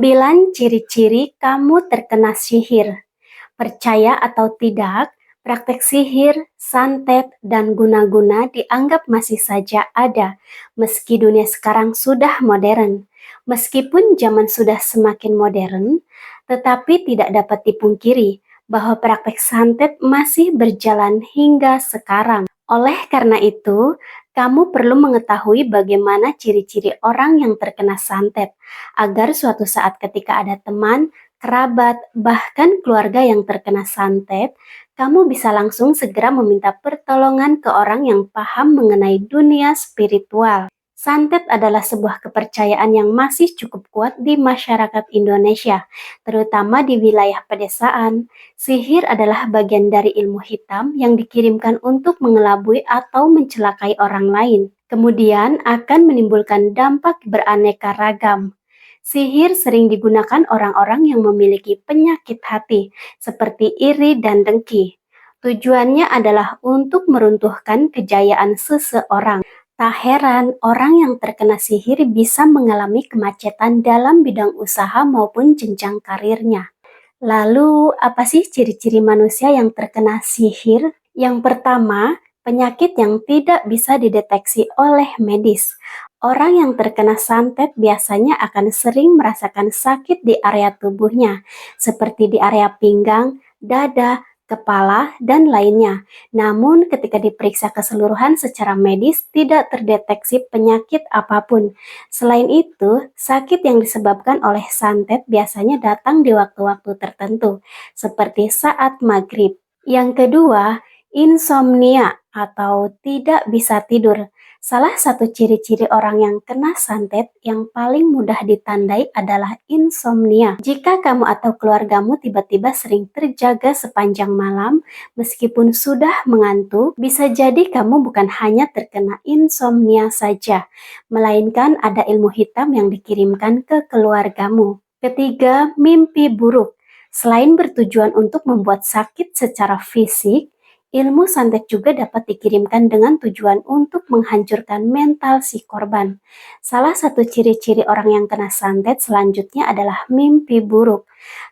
9 ciri-ciri kamu terkena sihir. Percaya atau tidak, praktek sihir, santet, dan guna-guna dianggap masih saja ada, meski dunia sekarang sudah modern. Meskipun zaman sudah semakin modern, tetapi tidak dapat dipungkiri bahwa praktek santet masih berjalan hingga sekarang. Oleh karena itu, kamu perlu mengetahui bagaimana ciri-ciri orang yang terkena santet, agar suatu saat ketika ada teman, kerabat, bahkan keluarga yang terkena santet, kamu bisa langsung segera meminta pertolongan ke orang yang paham mengenai dunia spiritual. Santet adalah sebuah kepercayaan yang masih cukup kuat di masyarakat Indonesia, terutama di wilayah pedesaan. Sihir adalah bagian dari ilmu hitam yang dikirimkan untuk mengelabui atau mencelakai orang lain, kemudian akan menimbulkan dampak beraneka ragam. Sihir sering digunakan orang-orang yang memiliki penyakit hati, seperti iri dan dengki. Tujuannya adalah untuk meruntuhkan kejayaan seseorang. Tak heran, orang yang terkena sihir bisa mengalami kemacetan dalam bidang usaha maupun jenjang karirnya. Lalu, apa sih ciri-ciri manusia yang terkena sihir? Yang pertama, penyakit yang tidak bisa dideteksi oleh medis. Orang yang terkena santet biasanya akan sering merasakan sakit di area tubuhnya, seperti di area pinggang, dada, kepala, dan lainnya. Namun, ketika diperiksa keseluruhan secara medis, tidak terdeteksi penyakit apapun. Selain itu, sakit yang disebabkan oleh santet biasanya datang di waktu-waktu tertentu, seperti saat maghrib. Yang kedua, insomnia atau tidak bisa tidur. Salah satu ciri-ciri orang yang kena santet yang paling mudah ditandai adalah insomnia. Jika kamu atau keluargamu tiba-tiba sering terjaga sepanjang malam, meskipun sudah mengantuk, bisa jadi kamu bukan hanya terkena insomnia saja, melainkan ada ilmu hitam yang dikirimkan ke keluargamu. Ketiga, mimpi buruk. Selain bertujuan untuk membuat sakit secara fisik, ilmu santet juga dapat dikirimkan dengan tujuan untuk menghancurkan mental si korban. Salah satu ciri-ciri orang yang kena santet selanjutnya adalah mimpi buruk.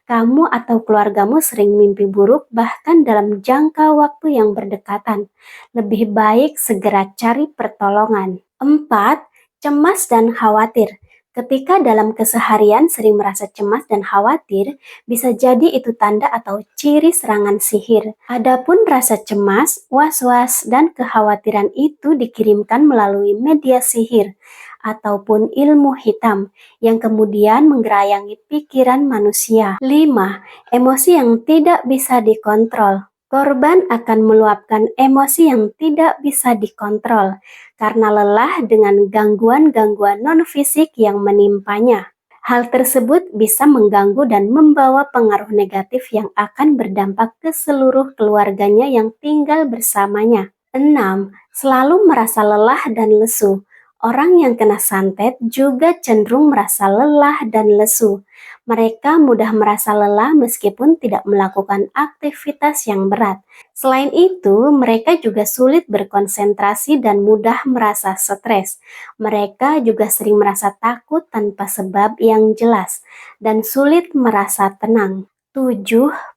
Kamu atau keluargamu sering mimpi buruk bahkan dalam jangka waktu yang berdekatan. Lebih baik segera cari pertolongan. 4. Cemas dan khawatir. Ketika dalam keseharian sering merasa cemas dan khawatir, bisa jadi itu tanda atau ciri serangan sihir. Adapun rasa cemas, was-was, dan kekhawatiran itu dikirimkan melalui media sihir ataupun ilmu hitam yang kemudian menggerayangi pikiran manusia. 5. Emosi yang tidak bisa dikontrol. Korban akan meluapkan emosi yang tidak bisa dikontrol karena lelah dengan gangguan-gangguan non-fisik yang menimpanya. Hal tersebut bisa mengganggu dan membawa pengaruh negatif yang akan berdampak ke seluruh keluarganya yang tinggal bersamanya. 6. Selalu merasa lelah dan lesu. Orang yang kena santet juga cenderung merasa lelah dan lesu. Mereka mudah merasa lelah meskipun tidak melakukan aktivitas yang berat. Selain itu, mereka juga sulit berkonsentrasi dan mudah merasa stres. Mereka juga sering merasa takut tanpa sebab yang jelas dan sulit merasa tenang. 7.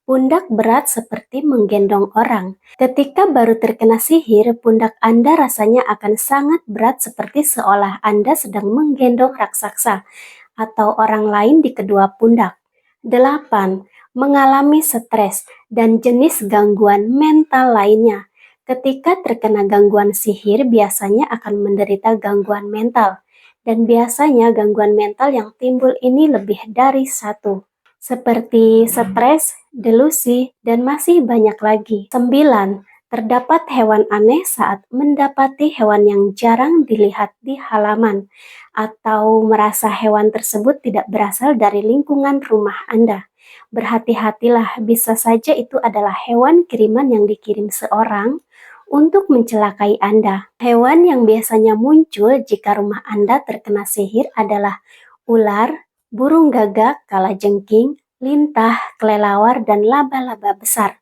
Pundak berat seperti menggendong orang. Ketika baru terkena sihir, pundak Anda rasanya akan sangat berat seperti seolah Anda sedang menggendong raksasa atau orang lain di kedua pundak. 8. Mengalami stres dan jenis gangguan mental lainnya. Ketika terkena gangguan sihir, biasanya akan menderita gangguan mental. Dan biasanya gangguan mental yang timbul ini lebih dari satu, seperti stres, delusi, dan masih banyak lagi. 9. Terdapat hewan aneh saat mendapati hewan yang jarang dilihat di halaman, atau merasa hewan tersebut tidak berasal dari lingkungan rumah Anda. Berhati-hatilah, bisa saja itu adalah hewan kiriman yang dikirim seorang untuk mencelakai Anda. Hewan yang biasanya muncul jika rumah Anda terkena sihir adalah ular, burung gagak, kalajengking, lintah, kelelawar, dan laba-laba besar.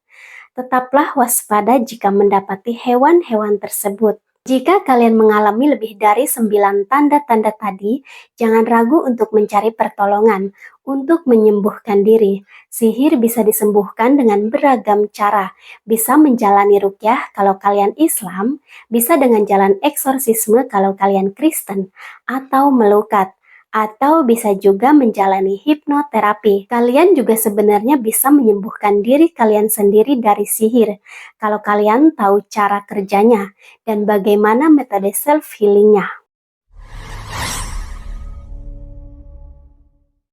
Tetaplah waspada jika mendapati hewan-hewan tersebut. Jika kalian mengalami lebih dari 9 tanda-tanda tadi, jangan ragu untuk mencari pertolongan untuk menyembuhkan diri. Sihir bisa disembuhkan dengan beragam cara. Bisa menjalani rukyah kalau kalian Islam, bisa dengan jalan eksorsisme kalau kalian Kristen, atau melukat. Atau bisa juga menjalani hipnoterapi. Kalian juga sebenarnya bisa menyembuhkan diri kalian sendiri dari sihir kalau kalian tahu cara kerjanya dan bagaimana metode self-healingnya.